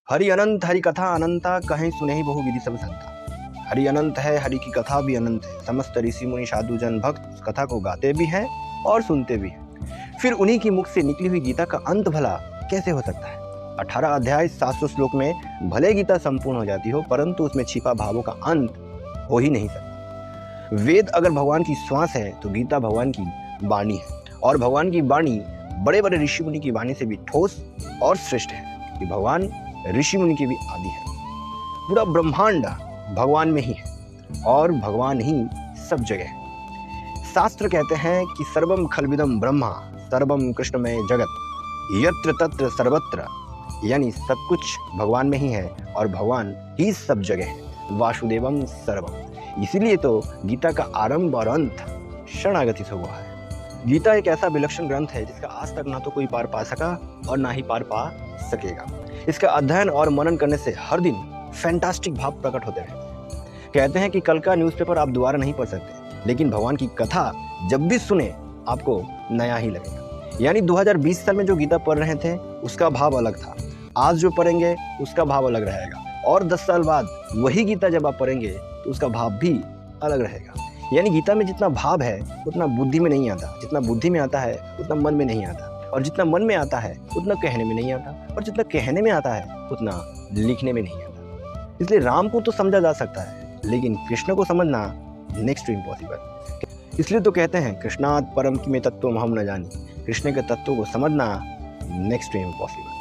हरि अनंत हरि कथा अनंता, कहीं सुने ही बहु विधि सब संता। हरि अनंत है, हरि की कथा भी अनंत है। समस्त ऋषि मुनि साधु जन भक्त उस कथा को गाते भी हैं और सुनते भी हैं। फिर उन्हीं की मुख से निकली हुई गीता का अंत भला कैसे हो सकता है? 18 अध्याय 700 श्लोक में भले गीता संपूर्ण हो जाती हो, परंतु उसमें छिपा भावों का अंत हो ही नहीं सकता। वेद अगर भगवान की श्वास है तो गीता भगवान की वाणी है, और भगवान की वाणी बड़े बड़े ऋषि मुनि की वाणी से भी ठोस और श्रेष्ठ है, क्योंकि भगवान ऋषि मुनि की भी आदि है। पूरा ब्रह्मांड भगवान में ही है और भगवान ही सब जगह है। शास्त्र कहते हैं कि सर्वम खलविदम ब्रह्मा सर्वम कृष्णमय जगत यत्र तत्र सर्वत्र, यानी सब कुछ भगवान में ही है और भगवान ही सब जगह है। वासुदेवम सर्वम। इसीलिए तो गीता का आरंभ और अंत शरणागति से हुआ है। गीता एक ऐसा विलक्षण ग्रंथ है जिसका आज तक ना तो कोई पार पा सका और ना ही पार पा सकेगा। इसका अध्ययन और मनन करने से हर दिन फैंटास्टिक भाव प्रकट होते रहते हैं। कहते हैं कि कल का न्यूज़पेपर आप दोबारा नहीं पढ़ सकते, लेकिन भगवान की कथा जब भी सुने आपको नया ही लगेगा। यानी 2020 साल में जो गीता पढ़ रहे थे उसका भाव अलग था, आज जो पढ़ेंगे उसका भाव अलग रहेगा, और 10 साल बाद वही गीता जब आप पढ़ेंगे तो उसका भाव भी अलग रहेगा। यानी गीता में जितना भाव है उतना बुद्धि में नहीं आता, जितना बुद्धि में आता है उतना मन में नहीं आता, और जितना मन में आता है उतना कहने में नहीं आता, और जितना कहने में आता है उतना लिखने में नहीं आता। इसलिए राम को तो समझा जा सकता है, लेकिन कृष्ण को समझना नेक्स्ट टू इम्पॉसिबल। इसलिए तो कहते हैं कृष्णात् परम किमे तत्त्वम अहम न जानी, कृष्ण के तत्व को समझना नेक्स्ट टू इम्पॉसिबल।